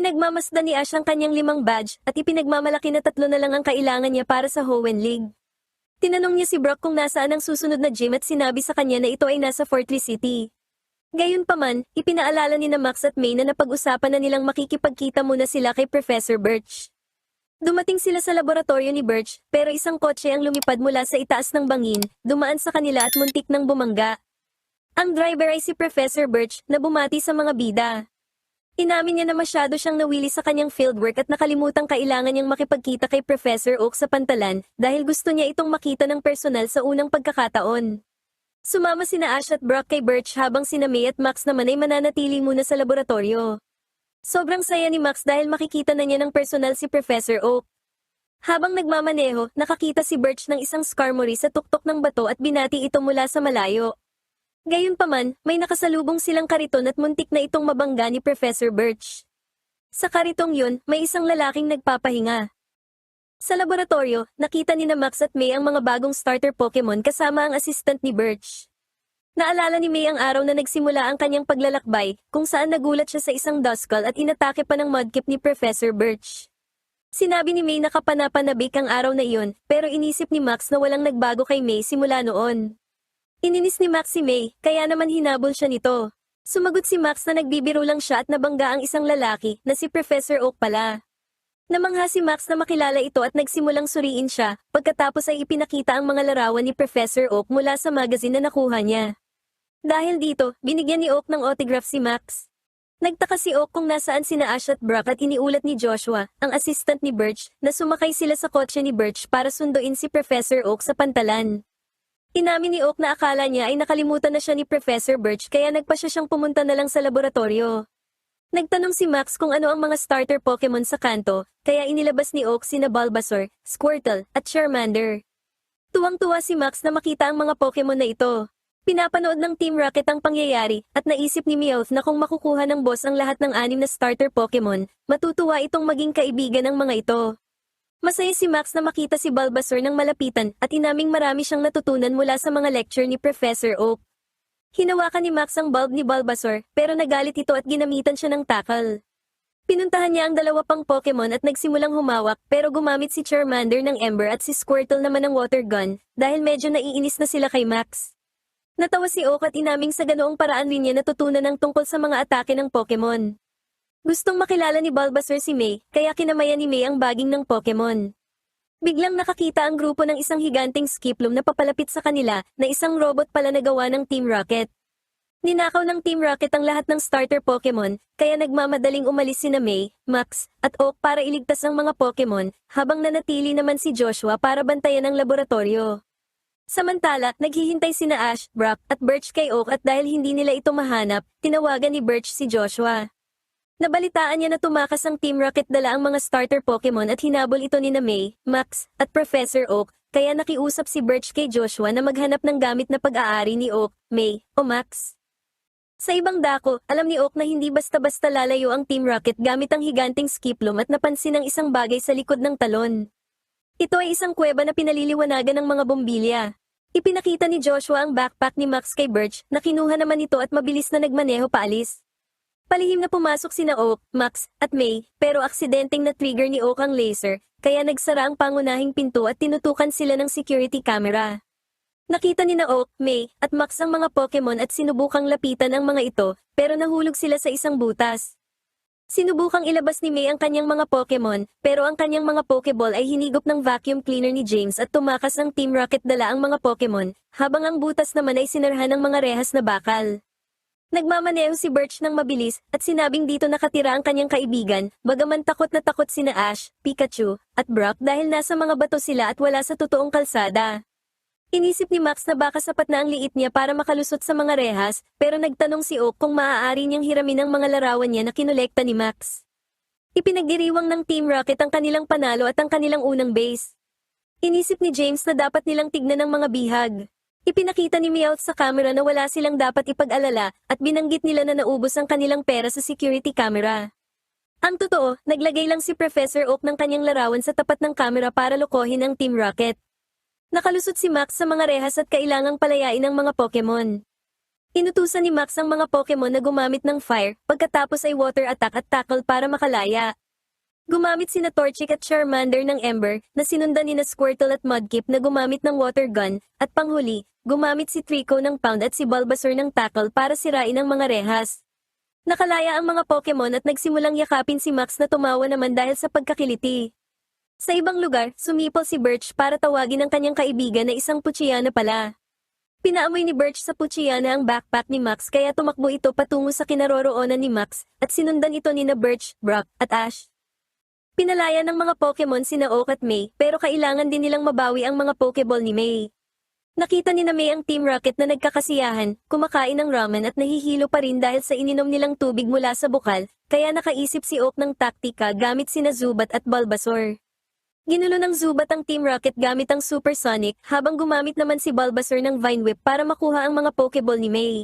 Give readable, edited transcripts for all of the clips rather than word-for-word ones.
Ipinagmamasdan ni Ash ang kanyang 5 badge at ipinagmamalaki na 3 na lang ang kailangan niya para sa Hoenn League. Tinanong niya si Brock kung nasaan ang susunod na gym at sinabi sa kanya na ito ay nasa Fortress City. Gayunpaman, ipinaalala ni na Max at May na napag-usapan na nilang makikipagkita muna sila kay Professor Birch. Dumating sila sa laboratorio ni Birch, pero isang kotse ang lumipad mula sa itaas ng bangin, dumaan sa kanila at muntik nang bumangga. Ang driver ay si Professor Birch na bumati sa mga bida. Inamin niya na masyado siyang nawili sa kanyang fieldwork at nakalimutang kailangan niyang makipagkita kay Professor Oak sa pantalan dahil gusto niya itong makita ng personal sa unang pagkakataon. Sumama sina Ash at Brock kay Birch habang sina May at Max naman ay mananatili muna sa laboratorio. Sobrang saya ni Max dahil makikita na niya ng personal si Professor Oak. Habang nagmamaneho, nakakita si Birch ng isang Skarmory sa tuktok ng bato at binati ito mula sa malayo. Gayunpaman, may nakasalubong silang kariton at muntik na itong mabangga ni Professor Birch. Sa karitong yun, may isang lalaking nagpapahinga. Sa laboratorio, nakita ni na Max at May ang mga bagong starter Pokemon kasama ang assistant ni Birch. Naalala ni May ang araw na nagsimula ang kanyang paglalakbay, kung saan nagulat siya sa isang Duskull at inatake pa ng Mudkip ni Professor Birch. Sinabi ni May na kapanapanabik ang araw na iyon, pero inisip ni Max na walang nagbago kay May simula noon. Ininis ni Max si May, kaya naman hinabol siya nito. Sumagot si Max na nagbibiro lang siya at nabangga ang isang lalaki, na si Professor Oak pala. Namangha si Max na makilala ito at nagsimulang suriin siya, pagkatapos ay ipinakita ang mga larawan ni Professor Oak mula sa magazine na nakuha niya. Dahil dito, binigyan ni Oak ng autograph si Max. Nagtaka si Oak kung nasaan sina Ash at Brock at iniulat ni Joshua, ang assistant ni Birch, na sumakay sila sa kotse ni Birch para sunduin si Professor Oak sa pantalan. Inamin ni Oak na akala niya ay nakalimutan na siya ni Professor Birch kaya nagpa siyang pumunta na lang sa laboratorio. Nagtanong si Max kung ano ang mga starter Pokemon sa kanto, kaya inilabas ni Oak sina Bulbasaur, Squirtle, at Charmander. Tuwang-tuwa si Max na makita ang mga Pokemon na ito. Pinapanood ng Team Rocket ang pangyayari, at naisip ni Meowth na kung makukuha ng boss ang lahat ng 6 na starter Pokemon, matutuwa itong maging kaibigan ng mga ito. Masaya si Max na makita si Bulbasaur ng malapitan at inaming marami siyang natutunan mula sa mga lecture ni Professor Oak. Hinawakan ni Max ang bulb ni Bulbasaur, pero nagalit ito at ginamitan siya ng tackle. Pinuntahan niya ang 2 pang Pokemon at nagsimulang humawak pero gumamit si Charmander ng Ember at si Squirtle naman ng Water Gun dahil medyo naiinis na sila kay Max. Natawa si Oak at inaming sa ganoong paraan rin niya natutunan ng tungkol sa mga atake ng Pokemon. Gustong makilala ni Bulbasaur si May, kaya kinamayan ni May ang baging ng Pokemon. Biglang nakakita ang grupo ng isang higanting Skiploom na papalapit sa kanila na isang robot pala na gawa ng Team Rocket. Ninakaw ng Team Rocket ang lahat ng starter Pokemon, kaya nagmamadaling umalis sina May, Max, at Oak para iligtas ang mga Pokemon, habang nanatili naman si Joshua para bantayan ang laboratorio. Samantala, naghihintay sina Ash, Brock, at Birch kay Oak at dahil hindi nila ito mahanap, tinawagan ni Birch si Joshua. Nabalitaan niya na tumakas ang Team Rocket dala ang mga starter Pokemon at hinabol ito ni na May, Max, at Professor Oak, kaya nakiusap si Birch kay Joshua na maghanap ng gamit na pag-aari ni Oak, May, o Max. Sa ibang dako, alam ni Oak na hindi basta-basta lalayo ang Team Rocket gamit ang higanting Skiploom at napansin ang isang bagay sa likod ng talon. Ito ay isang kuweba na pinaliliwanagan ng mga bombilya. Ipinakita ni Joshua ang backpack ni Max kay Birch na kinuha naman ito at mabilis na nagmaneho paalis. Palihim na pumasok sina Oak, Max, at May, pero aksidenteng na-trigger ni Oak ang laser, kaya nagsara ang pangunahing pinto at tinutukan sila ng security camera. Nakita ni na Oak, May, at Max ang mga Pokemon at sinubukang lapitan ang mga ito, pero nahulog sila sa isang butas. Sinubukang ilabas ni May ang kanyang mga Pokemon, pero ang kanyang mga Pokeball ay hinigop ng vacuum cleaner ni James at tumakas ang Team Rocket dala ang mga Pokemon, habang ang butas naman ay sinarhan ng mga rehas na bakal. Nagmamaneho si Birch ng mabilis at sinabing dito nakatira ang kanyang kaibigan, bagaman takot na takot sina Ash, Pikachu, at Brock dahil nasa mga bato sila at wala sa totoong kalsada. Inisip ni Max na baka sapat na ang liit niya para makalusot sa mga rehas, pero nagtanong si Oak kung maaari niyang hiramin ang mga larawan niya na kinolekta ni Max. Ipinagdiriwang ng Team Rocket ang kanilang panalo at ang kanilang unang base. Inisip ni James na dapat nilang tignan ang mga bihag. Ipinakita ni Meowth sa camera na wala silang dapat ipag-alala at binanggit nila na naubos ang kanilang pera sa security camera. Ang totoo, naglagay lang si Professor Oak ng kanyang larawan sa tapat ng camera para lokohin ang Team Rocket. Nakalusot si Max sa mga rehas at kailangang palayain ang mga Pokemon. Inutusan ni Max ang mga Pokemon na gumamit ng fire, pagkatapos ay water attack at tackle para makalaya. Gumamit sina Torchic at Charmander ng Ember, na sinundan ni Squirtle at Mudkip na gumamit ng water gun, at panghuli, gumamit si Trico ng Pound at si Bulbasaur ng tackle para sirain ang mga rehas. Nakalaya ang mga Pokemon at nagsimulang yakapin si Max na tumawa naman dahil sa pagkakiliti. Sa ibang lugar, sumipol si Birch para tawagin ang kanyang kaibigan na isang Poochyena pala. Pinaamoy ni Birch sa Poochyena ang backpack ni Max kaya tumakbo ito patungo sa kinaroroonan ni Max, at sinundan ito nina Birch, Brock, at Ash. Pinalaya ng mga Pokemon sina Oak at May, pero kailangan din nilang mabawi ang mga Pokeball ni May. Nakita ni na May ang Team Rocket na nagkakasiyahan, kumakain ng ramen at nahihilo pa rin dahil sa ininom nilang tubig mula sa bukal, kaya nakaisip si Oak ng taktika gamit sina Zubat at Bulbasaur. Ginulo ng Zubat ang Team Rocket gamit ang Supersonic, habang gumamit naman si Bulbasaur ng Vine Whip para makuha ang mga Pokeball ni May.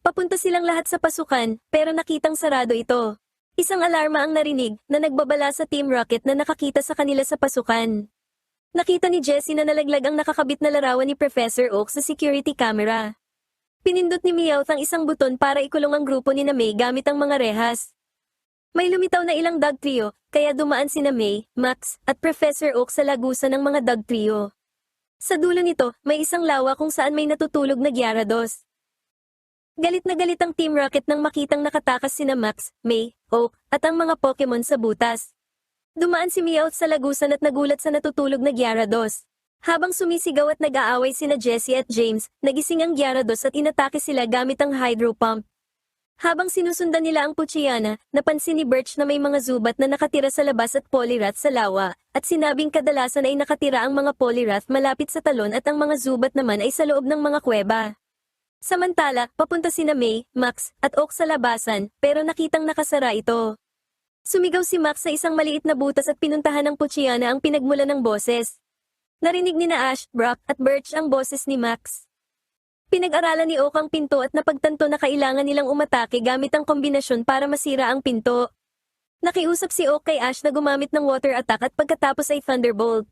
Papunta silang lahat sa pasukan, pero nakitang sarado ito. Isang alarma ang narinig na nagbabala sa Team Rocket na nakakita sa kanila sa pasukan. Nakita ni Jessie na nalaglag ang nakakabit na larawan ni Professor Oak sa security camera. Pinindot ni Meowth ang isang buton para ikulong ang grupo ni na May gamit ang mga rehas. May lumitaw na ilang dog trio, kaya dumaan sina May, Max, at Professor Oak sa lagusan ng mga dog trio. Sa dulo nito, may isang lawa kung saan may natutulog na Gyarados. Galit na galit ang Team Rocket nang makitang nakatakas sina Max, May, Oak, at ang mga Pokemon sa butas. Dumaan si Meowth sa lagusan at nagulat sa natutulog na Gyarados. Habang sumisigaw at nag-aaway sina Jessie at James, nagising ang Gyarados at inatake sila gamit ang Hydro Pump. Habang sinusundan nila ang Poochyena, napansin ni Birch na may mga Zubat na nakatira sa labas at Poliwrath sa lawa, at sinabing kadalasan ay nakatira ang mga Poliwrath malapit sa talon at ang mga Zubat naman ay sa loob ng mga kuweba. Samantala, papunta sina May, Max, at Oak sa labasan, pero nakitang nakasara ito. Sumigaw si Max sa isang maliit na butas at pinuntahan ng Poochyena ang pinagmula ng boses. Narinig ni na Ash, Brock, at Birch ang boses ni Max. Pinag-aralan ni Oak ang pinto at napagtanto na kailangan nilang umatake gamit ang kombinasyon para masira ang pinto. Nakiusap si Oak kay Ash na gumamit ng water attack at pagkatapos ay Thunderbolt.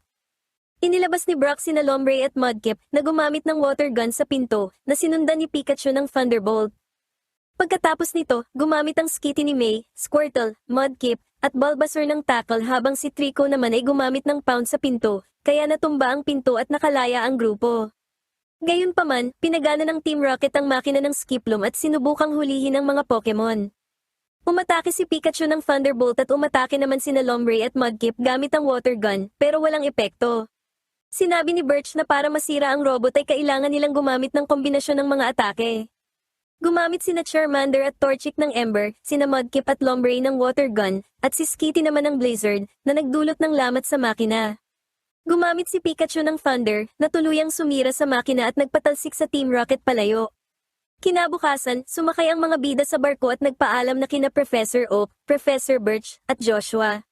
Inilabas ni Brock sina Lombre at Mudkip na gumamit ng water gun sa pinto, na sinundan ni Pikachu ng Thunderbolt. Pagkatapos nito, gumamit ang Skitty ni May, Squirtle, Mudkip, at Bulbasaur ng tackle habang si Trico naman ay gumamit ng Pound sa pinto, kaya natumba ang pinto at nakalaya ang grupo. Gayunpaman, pinagana ng Team Rocket ang makina ng Skiploom at sinubukang hulihin ang mga Pokemon. Umatake si Pikachu ng Thunderbolt at umatake naman sina Lombre at Mudkip gamit ang water gun, pero walang epekto. Sinabi ni Birch na para masira ang robot ay kailangan nilang gumamit ng kombinasyon ng mga atake. Gumamit sina Charmander at Torchic ng Ember, sina Mudkip at Lombre ng water gun, at si Skitty naman ng Blizzard, na nagdulot ng lamat sa makina. Gumamit si Pikachu ng Thunder, na tuluyang sumira sa makina at nagpatalsik sa Team Rocket palayo. Kinabukasan, sumakay ang mga bida sa barko at nagpaalam na kina Professor Oak, Professor Birch, at Joshua.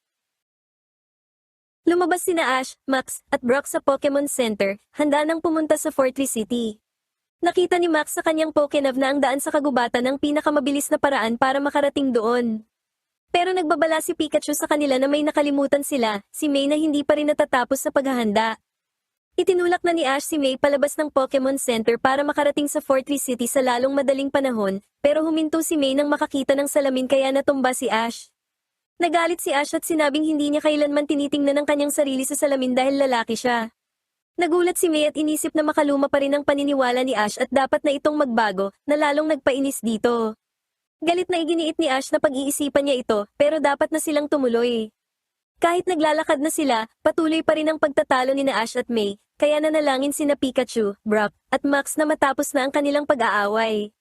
Lumabas sina Ash, Max, at Brock sa Pokemon Center, handa nang pumunta sa Fortress City. Nakita ni Max sa kanyang Pokénav na ang daan sa kagubatan ang pinakamabilis na paraan para makarating doon. Pero nagbabala si Pikachu sa kanila na may nakalimutan sila, si May na hindi pa rin natatapos sa paghahanda. Itinulak na ni Ash si May palabas ng Pokemon Center para makarating sa Fortress City sa lalong madaling panahon, pero huminto si May nang makakita ng salamin kaya natumba si Ash. Nagalit si Ash at sinabing hindi niya kailanman tinitingnan ang kanyang sarili sa salamin dahil lalaki siya. Nagulat si May at inisip na makaluma pa rin ang paniniwala ni Ash at dapat na itong magbago, na lalong nagpainis dito. Galit na iginiit ni Ash na pag-iisipan niya ito, pero dapat na silang tumuloy. Kahit naglalakad na sila, patuloy pa rin ang pagtatalo ni na Ash at May, kaya nanalangin sina Pikachu, Brock, at Max na matapos na ang kanilang pag-aaway.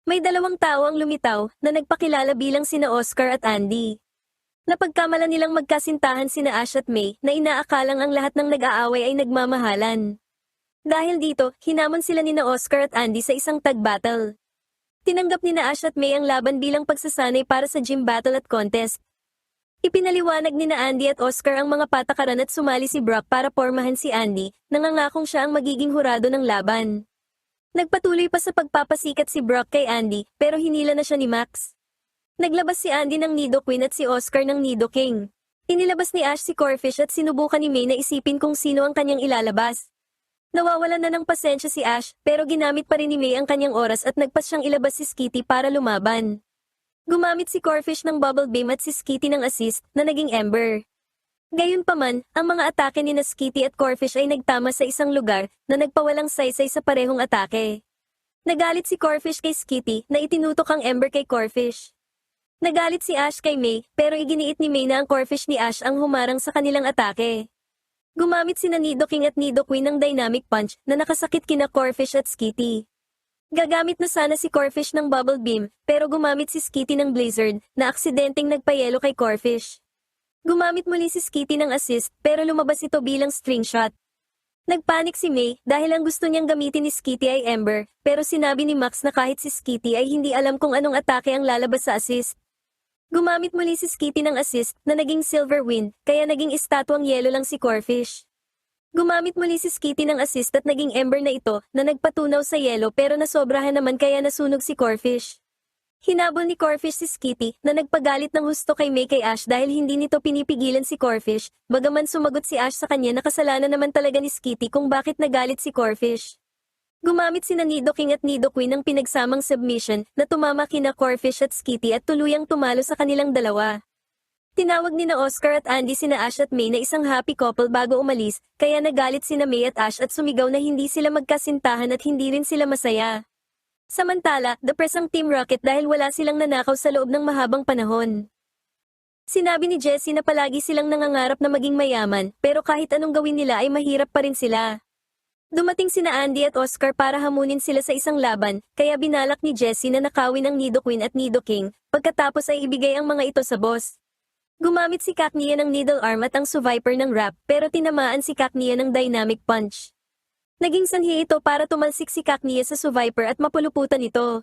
May dalawang tao ang lumitaw, na nagpakilala bilang sina Oscar at Andy. Napagkamala nilang magkasintahan sina Ash at May na inaakalang ang lahat ng nag-aaway ay nagmamahalan. Dahil dito, hinamon sila nina Oscar at Andy sa isang tag battle. Tinanggap nina Ash at May ang laban bilang pagsasanay para sa gym battle at contest. Ipinaliwanag nina Andy at Oscar ang mga patakaran at sumali si Brock para pormahan si Andy, nangangakong siya ang magiging hurado ng laban. Nagpatuloy pa sa pagpapasikat si Brock kay Andy, pero hinila na siya ni Max. Naglabas si Andy ng Nidoqueen at si Oscar ng Nidoking. Inilabas ni Ash si Corphish at sinubukan ni May na isipin kung sino ang kanyang ilalabas. Nawawalan na ng pasensya si Ash, pero ginamit pa rin ni May ang kanyang oras at nagpas siyang ilabas si Skitty para lumaban. Gumamit si Corfish ng Bubble Beam at si Skitty ng assist na naging Ember. Gayunpaman, ang mga atake ni na Skitty at Corfish ay nagtama sa isang lugar na nagpawalang saysay sa parehong atake. Nagalit si Corfish kay Skitty na itinutok ang Ember kay Corfish. Nagalit si Ash kay May, pero iginiit ni May na ang Corfish ni Ash ang humarang sa kanilang atake. Gumamit sina Nidoking at Nidoqueen ng Dynamic Punch na nakasakit kina Corfish at Skitty. Gagamit na sana si Corfish ng Bubble Beam, pero gumamit si Skitty ng Blizzard na aksidenteng nagpayelo kay Corfish. Gumamit muli si Skitty ng assist, pero lumabas ito bilang string shot. Nagpanik si May dahil ang gusto niyang gamitin ni Skitty ay Ember, pero sinabi ni Max na kahit si Skitty ay hindi alam kung anong atake ang lalabas sa assist. Gumamit muli si Skitty ng assist na naging Silver Wind, kaya naging estatwang yelo lang si Corfish. Gumamit muli si Skitty ng assist at naging Ember na ito na nagpatunaw sa yelo pero nasobrahan naman kaya nasunog si Corfish. Hinabol ni Corfish si Skitty na nagpagalit ng husto kay May kay Ash dahil hindi nito pinipigilan si Corfish, bagaman sumagot si Ash sa kanya na kasalanan naman talaga ni Skitty kung bakit nagalit si Corfish. Gumamit sina Nidoking at Nidoqueen ng pinagsamang submission na tumama kina Corfish at Skitty at tuluyang tumalo sa kanilang dalawa. Tinawag ni na Oscar at Andy sina Ash at May na isang happy couple bago umalis, kaya nagalit sina May at Ash at sumigaw na hindi sila magkasintahan at hindi rin sila masaya. Samantala, depressed ang Team Rocket dahil wala silang nanakaw sa loob ng mahabang panahon. Sinabi ni Jessie na palagi silang nangangarap na maging mayaman, pero kahit anong gawin nila ay mahirap pa rin sila. Dumating sina Andy at Oscar para hamunin sila sa isang laban, kaya binalak ni Jessie na nakawin ang Nidoqueen at Nidoking, pagkatapos ay ibigay ang mga ito sa boss. Gumamit si Cacnea ng Needle Arm at ang Survivor ng Wrap, pero tinamaan si Cacnea ng Dynamic Punch. Naging sanhi ito para tumalsik si Cacnea sa Survivor at mapuluputan ito.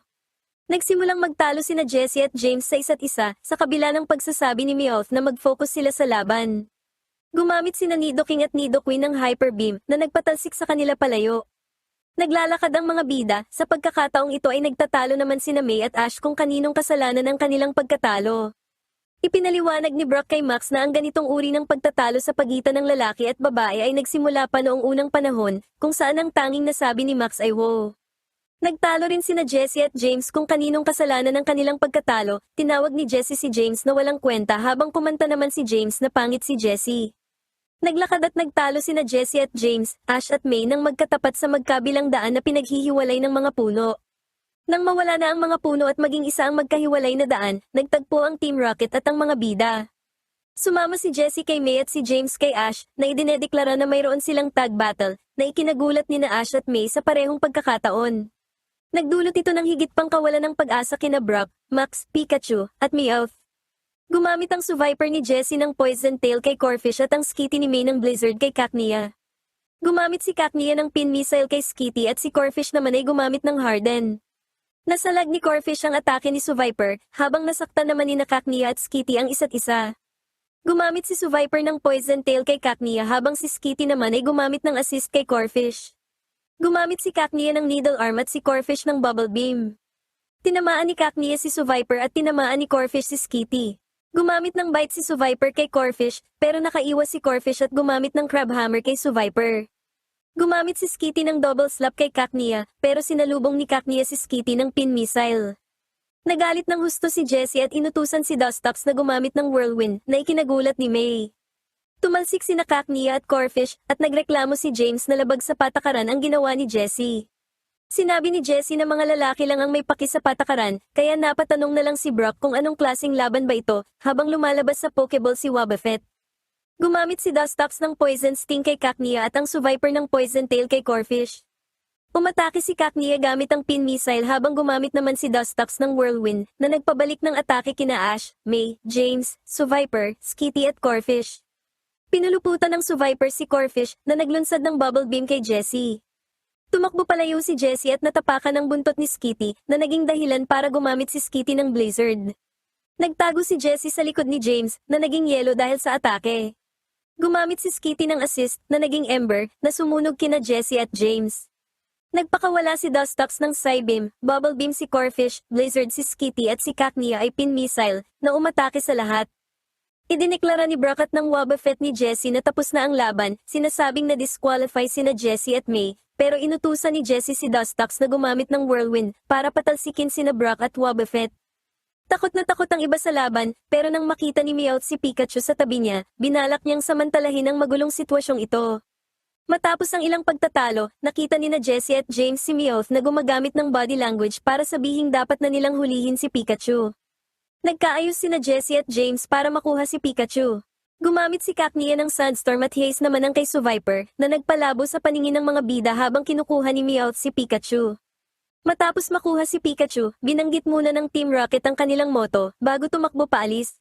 Nagsimulang magtalo sina Jessie at James sa isa't isa, sa kabila ng pagsasabi ni Meowth na mag-focus sila sa laban. Gumamit sina Nidoking at Nidoqueen ng Hyper Beam na nagpatalsik sa kanila palayo. Naglalakad ang mga bida, sa pagkakataong ito ay nagtatalo naman sina May at Ash kung kaninong kasalanan ang kanilang pagkatalo. Ipinaliwanag ni Brock kay Max na ang ganitong uri ng pagtatalo sa pagitan ng lalaki at babae ay nagsimula pa noong unang panahon, kung saan ang tanging nasabi ni Max ay wow. Nagtalo rin sina Jessie at James kung kaninong kasalanan ng kanilang pagkatalo, tinawag ni Jessie si James na walang kwenta habang kumanta naman si James na pangit si Jessie. Naglakad at nagtalo sina Jessie at James, Ash at May nang magkatapat sa magkabilang daan na pinaghihiwalay ng mga puno. Nang mawala na ang mga puno at maging isa ang magkahiwalay na daan, nagtagpo ang Team Rocket at ang mga bida. Sumama si Jessie kay May at si James kay Ash na idinedeklara na mayroon silang tag battle na ikinagulat ni na Ash at May sa parehong pagkakataon. Nagdulot ito ng higit pang kawalan ng pag-asa kina Brock, Max, Pikachu, at Meowth. Gumamit ang Survivor ni Jessie ng Poison Tail kay Corfish at ang Skitty ni May ng Blizzard kay Cacnea. Gumamit si Cacnea ng Pin Missile kay Skitty at si Corfish naman ay gumamit ng Harden. Nasalag ni Corfish ang atake ni Survivor, habang nasaktan naman ni na Cacnea at Skitty ang isa't isa. Gumamit si Survivor ng Poison Tail kay Cacnea habang si Skitty naman ay gumamit ng assist kay Corfish. Gumamit si Cacnea ng Needle Arm at si Corfish ng Bubble Beam. Tinamaan ni Cacnea si Survivor at tinamaan ni Corfish si Skitty. Gumamit ng bite si Survivor kay Corfish, pero nakaiwas si Corfish at gumamit ng Crab Hammer kay Survivor. Gumamit si Skitty ng Double Slap kay Cacnea, pero sinalubong ni Cacnea si Skitty ng Pin Missile. Nagalit ng husto si Jessie at inutusan si Dustox na gumamit ng Whirlwind na ikinagulat ni May. Tumalsik sina Cacnea at Corfish at nagreklamo si James na labag sa patakaran ang ginawa ni Jessie. Sinabi ni Jessie na mga lalaki lang ang may paki sa patakaran, kaya napatanong na lang si Brock kung anong klaseng laban ba ito, habang lumalabas sa Pokeball si Wobbuffet. Gumamit si Dustox ng Poison Sting kay Cacnea at ang Survivor ng Poison Tail kay Corfish. Umatake si Cacnea gamit ang Pin Missile habang gumamit naman si Dustox ng Whirlwind, na nagpabalik ng atake kina Ash, May, James, Survivor, Skitty at Corfish. Pinuluputan ng Survivor si Corfish na naglunsad ng Bubble Beam kay Jessie. Tumakbo palayo si Jessie at natapakan ng buntot ni Skitty na naging dahilan para gumamit si Skitty ng Blizzard. Nagtago si Jessie sa likod ni James na naging yelo dahil sa atake. Gumamit si Skitty ng assist na naging Ember na sumunog kina Jessie at James. Nagpakawala si Dustox ng Psybeam, Bubble Beam si Corfish, Blizzard si Skitty at si Cacnea ay Pin Missile na umatake sa lahat. Idineklara ni Brock at ng Wobbuffet ni Jessie na tapos na ang laban, sinasabing na disqualify sina Jessie at May, pero inutusan ni Jessie si Dustox na gumamit ng whirlwind para patalsikin sina Brock at Wobbuffet. Takot na takot ang iba sa laban, pero nang makita ni Meowth si Pikachu sa tabi niya, binalak niyang samantalahin ang magulong sitwasyong ito. Matapos ang ilang pagtatalo, nakita ni na Jessie at James si Meowth na gumagamit ng body language para sabihing dapat na nilang hulihin si Pikachu. Nagkaayos sina Jessie at James para makuha si Pikachu. Gumamit si Cacnea ng Sandstorm at Haze naman ang kay Viper na nagpalabo sa paningin ng mga bida habang kinukuha ni Meowth si Pikachu. Matapos makuha si Pikachu, binanggit muna ng Team Rocket ang kanilang moto bago tumakbo paalis.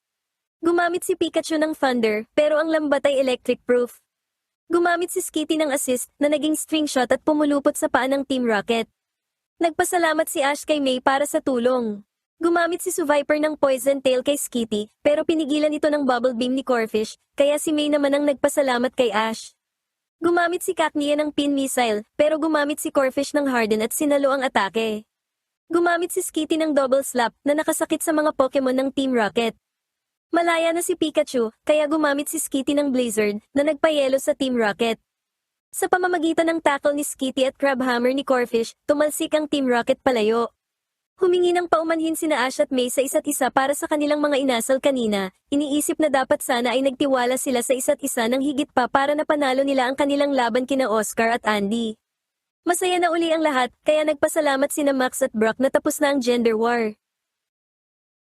Gumamit si Pikachu ng Thunder pero ang lambat ay electric proof. Gumamit si Skitty ng assist na naging string shot at pumulupot sa paa ng Team Rocket. Nagpasalamat si Ash kay May para sa tulong. Gumamit si Viper ng Poison Tail kay Skitty, pero pinigilan ito ng Bubble Beam ni Corphish, kaya si May naman ang nagpasalamat kay Ash. Gumamit si Cacnea ng Pin Missile, pero gumamit si Corphish ng Harden at sinalo ang atake. Gumamit si Skitty ng Double Slap na nakasakit sa mga Pokemon ng Team Rocket. Malaya na si Pikachu, kaya gumamit si Skitty ng Blizzard na nagpayelo sa Team Rocket. Sa pamamagitan ng tackle ni Skitty at Crabhammer ni Corphish, tumalsik ang Team Rocket palayo. Humingi ng paumanhin sina Ash at May sa isa't isa para sa kanilang mga inasal kanina, iniisip na dapat sana ay nagtiwala sila sa isa't isa ng higit pa para napanalo nila ang kanilang laban kina Oscar at Andy. Masaya na uli ang lahat, kaya nagpasalamat sina Max at Brock na tapos na ang gender war.